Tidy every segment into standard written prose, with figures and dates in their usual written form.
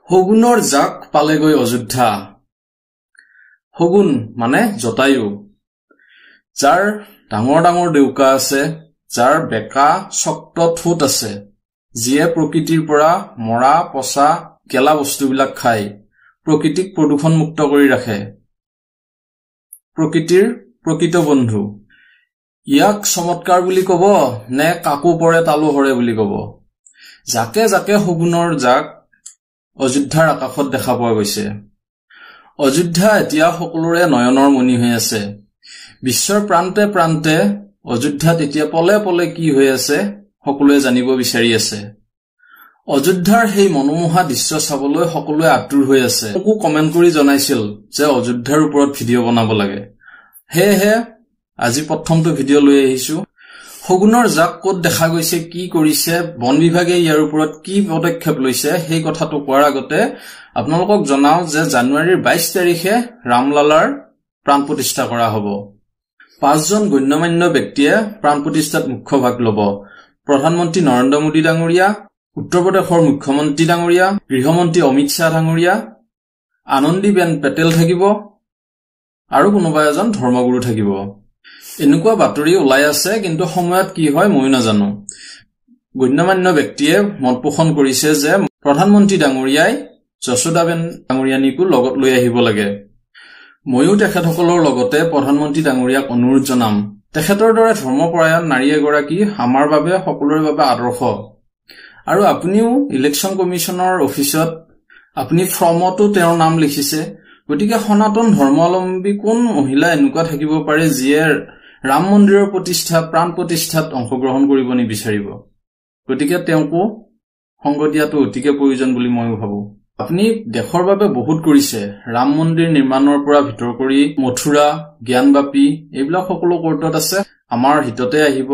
শগুনৰ জাক পালেগৈ অযোধ্যা। শগুন মানে জটায়ু, যাৰ ডাঙৰ ডাঙৰ ডেউকা আছে, যাৰ বেকা শক্ত ঠোঁট আছে, যিয়ে প্ৰকৃতিৰ পৰা মৰা পচা গেলা বস্তুবিলাক খাই প্ৰকৃতিক প্ৰদূষণমুক্ত কৰি ৰাখে। প্ৰকৃতিৰ প্ৰকৃত বন্ধু। ইয়াক চমৎকাৰ বুলি কব নে কাকো পৰে তালু হৰে বুলি কব? জাকে জাকে শগুনৰ জাক অযোধ্যাৰ আকাশত দেখা পোৱা গৈছে। অযোধ্যা এতিয়া সকলোৰে নয়নৰ মণি হৈ আছে। বিশ্বৰ প্ৰান্তে প্ৰান্তে অযোধ্যাত এতিয়া পলে পলে কি হৈ আছে সকলোৱে জানিব বিচাৰি আছে। অযোধ্যাৰ সেই মনোমোহা দৃশ্য চাবলৈ সকলোৱে আতুৰ হৈ আছে। মোকো কমেন্ট কৰি জনাইছিল যে অযোধ্যাৰ ওপৰত ভিডিঅ' বনাব লাগে, সেয়েহে আজি প্ৰথমটো ভিডিঅ' লৈ আহিছো। শগুনৰ জাক ক'ত দেখা গৈছে, কি কৰিছে, বন বিভাগে ইয়াৰ ওপৰত কি পদক্ষেপ লৈছে, সেই কথাটো কোৱাৰ আগতে আপোনালোকক জনাও যে জানুৱাৰীৰ 22 তাৰিখে ৰামলালাৰ প্ৰাণ প্ৰতিষ্ঠা কৰা হ'ব। 5জন গণ্যমান্য ব্যক্তিয়ে প্ৰাণ প্ৰতিষ্ঠাত মুখ্য ভাগ ল'ব। প্ৰধানমন্ত্ৰী নৰেন্দ্ৰ মোদী ডাঙৰীয়া, উত্তৰ প্ৰদেশৰ মুখ্যমন্ত্ৰী ডাঙৰীয়া, গৃহমন্ত্ৰী অমিত শ্বাহ ডাঙৰীয়া, আনন্দীবেন পেটেল থাকিব আৰু কোনোবা এজন ধৰ্মগুৰু থাকিব। এনেকুৱা বাতৰি ওলাই আছে, কিন্তু সময়ত কি হয় ময়ো নাজানো। গণ্যমান্য ব্যক্তিয়ে মত পোষণ কৰিছে যে প্ৰধানমন্ত্ৰী ডাঙৰীয়াই যশোদাবেন ডাঙৰীয়ানীকো লগত লৈ আহিব লাগে। ময়ো তেখেতসকলৰ লগতে প্ৰধানমন্ত্ৰী ডাঙৰীয়াক অনুৰোধ জনাম। তেখেতৰ দৰে ধৰ্মপৰায়ণ নাৰী এগৰাকী আমাৰ বাবে সকলোৰে বাবে আদৰ্শ। আৰু আপুনিও ইলেকশ্যন কমিশ্যনৰ অফিচত আপুনি ফৰ্মতো তেওঁৰ নাম লিখিছে। গতিকে সনাতন ধৰ্মাৱলম্বী কোন মহিলা এনেকুৱা থাকিব পাৰে যিয়ে ৰাম মন্দিৰৰ প্ৰতিষ্ঠা প্ৰাণ প্ৰতিষ্ঠাত অংশগ্ৰহণ কৰিব নিবিচাৰিব? গতিকে তেওঁকো সংগ দিয়াটো অতিকে প্ৰয়োজন বুলি মই ভাবো। আপুনি দেশৰ বাবে বহুত কৰিছে। ৰাম মন্দিৰ নিৰ্মাণৰ পৰা ভিতৰ কৰি মথুৰা, জ্ঞানবাপী এইবিলাক সকলো কোৰ্টত আছে। আমাৰ হিততে আহিব।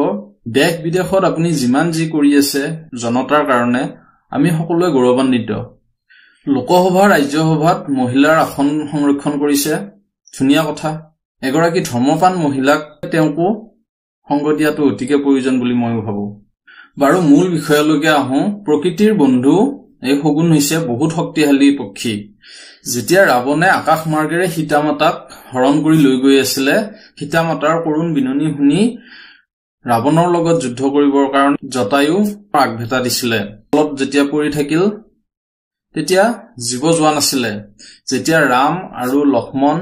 দেশ বিদেশত আপুনি যিমান যি কৰি আছে জনতাৰ কাৰণে আমি সকলোৱে গৌৰৱান্বিত। লোকসভা ৰাজ্যসভাত মহিলাৰ আসন সংৰক্ষণ কৰিছে, ধুনীয়া কথা। এগৰাকী ধৰ্মপান মহিলাক তেওঁকো সংগ দিয়াটো অতিকে প্ৰয়োজন বুলি মই ভাবো। বাৰু মূল বিষয়লৈকে আহো। প্ৰকৃতিৰ বন্ধু এই শগুন হৈছে বহুত শক্তিশালী পক্ষী। যেতিয়া ৰাৱণে আকাশ মাৰ্গেৰে সীতা মাতাক হৰণ কৰি লৈ গৈ আছিলে, সীতা মাতাৰ কৰুণ বিননি শুনি ৰাৱণৰ লগত যুদ্ধ কৰিবৰ কাৰণে জটায়ু আগভেটা দিছিলে। অলপ যেতিয়া পৰি থাকিল তেতিয়া জীৱ যোৱা নাছিলে। যেতিয়া ৰাম আৰু লক্ষ্মণ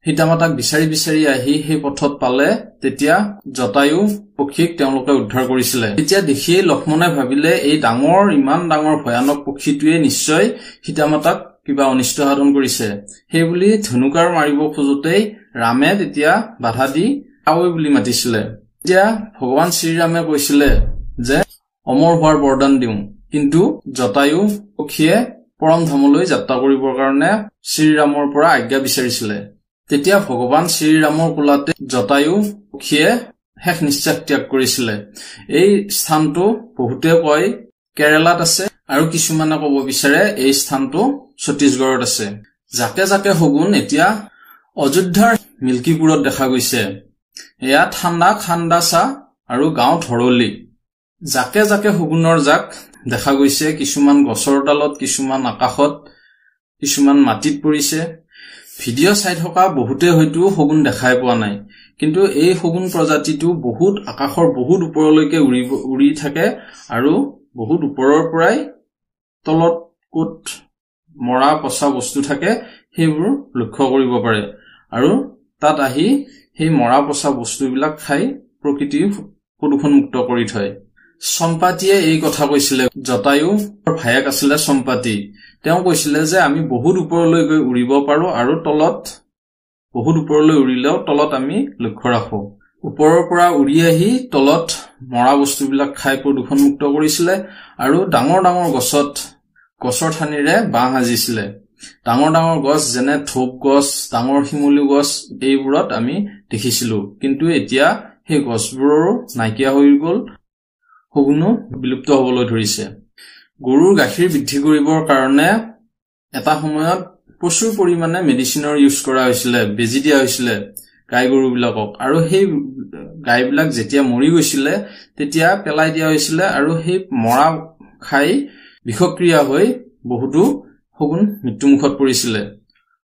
সীতা মাতাক বিচাৰি বিচাৰি আহি সেই পথত পালে, তেতিয়া জটায়ু পক্ষীক তেওঁলোকে উদ্ধাৰ কৰিছিলে। তেতিয়া দেখিয়ে লক্ষ্মণে ভাবিলে এই ইমান ডাঙৰ ভয়ানক পক্ষীটোৱে নিশ্চয় সীতা মাতাক কিবা অনিষ্ট সাধন কৰিছে। সেইবুলি ধনুকাৰ মাৰিব খোজোতেই ৰামে তেতিয়া বাধা দি আৱৈ বুলি মাতিছিলে। তেতিয়া ভগৱান শ্ৰীৰামে কৈছিলে যে অমৰ হোৱাৰ বৰদান দিওঁ, কিন্তু জটায়ু পক্ষীয়ে পৰম ধামলৈ যাত্ৰা কৰিবৰ কাৰণে শ্ৰীৰামৰ পৰা আজ্ঞা বিচাৰিছিলে। তেতিয়া ভগৱান শ্ৰীৰামৰ কোলাতে জটায়ু পক্ষীয়ে শেষ নিশ্বাস ত্যাগ কৰিছিলে। এই স্থানটো বহুতে কয় কেৰালাত আছে আৰু কিছুমানে কব বিচাৰে এই স্থানটো ছত্তীশগড়ত আছে। জাকে জাকে শগুন এতিয়া অযোধ্যাৰ মিল্কীপুৰত দেখা গৈছে। এয়া ঠাণ্ডা খান্দাচা আৰু গাঁও ধৰলি। জাকে জাকে শগুনৰ জাক দেখা গৈছে। কিছুমান গছৰ ডালত, কিছুমান আকাশত, কিছুমান মাটিত পৰিছে। ভিডিঅ' চাই থকা বহুতে হয়তো শগুন দেখাই পোৱা নাই, কিন্তু এই শগুন প্ৰজাতিটো বহুত আকাশৰ বহুত ওপৰলৈকে উৰি থাকে আৰু বহুত ওপৰৰ পৰাই তলত ক'ত মৰা পচা বস্তু থাকে সেইবোৰ লক্ষ্য কৰিব পাৰে আৰু তাত আহি সেই মৰা পচা বস্তুবিলাক খাই প্ৰকৃতি প্ৰদূষণমুক্ত কৰি থয়। চম্পাতীয়ে এই কথা কৈছিলে। জটায়ু ভায়েক আছিলে চম্পাতী। তেওঁ কৈছিলে যে আমি বহুত ওপৰলৈ গৈ উৰিব পাৰো আৰু তলত বহুত ওপৰলৈ উৰিলেও তলত আমি লক্ষ্য ৰাখো। ওপৰৰ পৰা উৰি আহি তলত মৰা বস্তুবিলাক খাই প্ৰদূষণমুক্ত কৰিছিলে আৰু ডাঙৰ ডাঙৰ গছৰ ঠানিৰে বাঁহ সাজিছিলে। ডাঙৰ ডাঙৰ গছ যেনে থোপ গছ, ডাঙৰ শিমলু গছ এইবোৰত আমি দেখিছিলো, কিন্তু এতিয়া সেই গছবোৰো নাইকিয়া হৈ গল। শগুনো বিলুপ্ত হবলৈ ধৰিছে। গৰুৰ গাখীৰ বৃদ্ধি কৰিবৰ কাৰণে এটা সময়ত প্ৰচুৰ পৰিমাণে মেডিচিনৰ ইউজ কৰা হৈছিলে, বেজি দিয়া হৈছিলে গাই গৰু বিলাকক, আৰু সেই গাইবিলাক যেতিয়া মৰি গৈছিলে তেতিয়া পেলাই দিয়া হৈছিলে আৰু সেই মৰা খাই বিষক্ৰিয়া হৈ বহুতো শগুন মৃত্যুমুখত পৰিছিল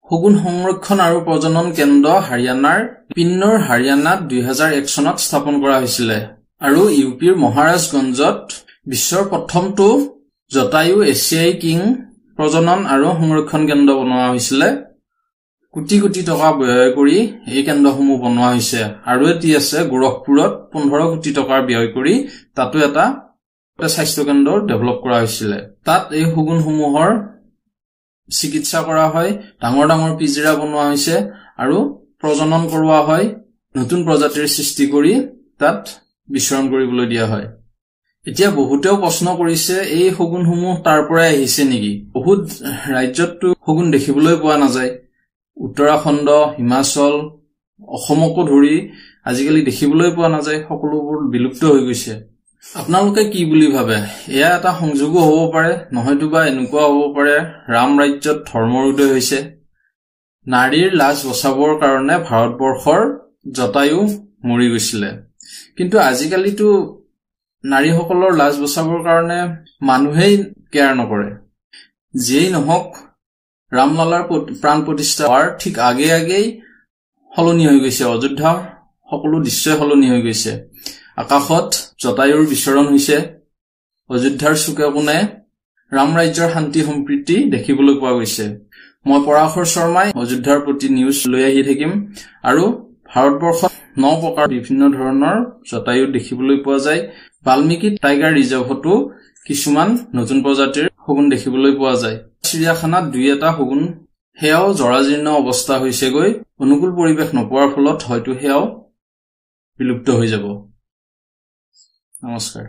শগুন সংৰক্ষণ আৰু প্ৰজনন কেন্দ্ৰ হাৰিয়ানাৰ পিন্নৰ হাৰিয়ানাত 2001 চনত স্থাপন কৰা হৈছিল আৰু ইউপিৰ মহাৰাজগঞ্জত বিশ্বৰ প্ৰথমটো জটায়ু এছিয়াই কিং প্ৰজনন আৰু সংৰক্ষণ কেন্দ্ৰ বনোৱা হৈছিল কোটি কোটি টকা ব্যয় কৰি এই কেন্দ্ৰসমূহ বনোৱা হৈছে আৰু এটি আছে গোৰখপুৰত 15 কোটি টকাৰ ব্যয় কৰি তাতো এটা স্বাস্থ্য কেন্দ্ৰ ডেভেলপ কৰা হৈছিল তাত এই শগুনসমূহৰ চিকিৎসা কৰা হয় ডাঙৰ ডাঙৰ পিজিৰা বনোৱা হৈছে আৰু প্ৰজনন কৰোৱা হয় নতুন প্ৰজাতিৰ সৃষ্টি কৰি তাত বিচৰণ কৰিবলৈ দিয়া হয় এতিয়া বহুতেও প্ৰশ্ন কৰিছে এই শগুনসমূহ তাৰ পৰাই আহিছে নেকি বহুত ৰাজ্যতটো শগুন দেখিবলৈ পোৱা নাযায় উত্তৰাখণ্ড হিমাচল অসমকো ধৰি আজিকালি দেখিবলৈ পোৱা নাযায় সকলোবোৰ বিলুপ্ত হৈ গৈছে আপোনালোকে কি বুলি ভাবে এয়া এটা সংযোগো হ'ব পাৰে নহয়তোবা এনেকুৱা হ'ব পাৰে ৰাম ৰাজ্যত ধৰ্মৰ উদয় হৈছে নাৰীৰ লাজ বচাবৰ কাৰণে ভাৰতবৰ্ষৰ জটায়ু মৰি গৈছিল কিন্তু আজিকালিতো নাৰীসকলৰ লাজ বচাবৰ কাৰণে মানুহেই কেয়াৰ নকৰে যেই নহওক ৰামলালাৰ প্ৰাণ প্ৰতিষ্ঠা হোৱাৰ ঠিক আগে আগেই সলনি হৈ গৈছে অযোধ্যাৰ সকলো দৃশ্যই সলনি হৈ গৈছে আকাশত জটায়ুৰ বিচৰণ হৈছে অযোধ্যাৰ চুকে কোণে ৰাম ৰাজ্যৰ শান্তি সম্প্ৰীতি দেখিবলৈ পোৱা গৈছে মই পৰাশৰ শৰ্মাই অযোধ্যাৰ প্ৰতি নিউজ লৈ আহি থাকিম আৰু ভাৰতবৰ্ষত 9 প্ৰকাৰ বিভিন্ন ধৰণৰ জটায়ু দেখিবলৈ পোৱা যায় বাল্মীকি টাইগাৰ ৰিজাৰ্ভতো কিছুমান নতুন প্ৰজাতিৰ শগুন দেখিবলৈ পোৱা যায় চিৰিয়াখানাত দুই এটা শগুন হেয়াও জৰাজীৰ্ণ অৱস্থা হৈছে গৈ অনুকূল পৰিৱেশ নপোৱাৰ ফলত হয়তো হেয়াও বিলুপ্ত হৈ যাব নমস্কাৰ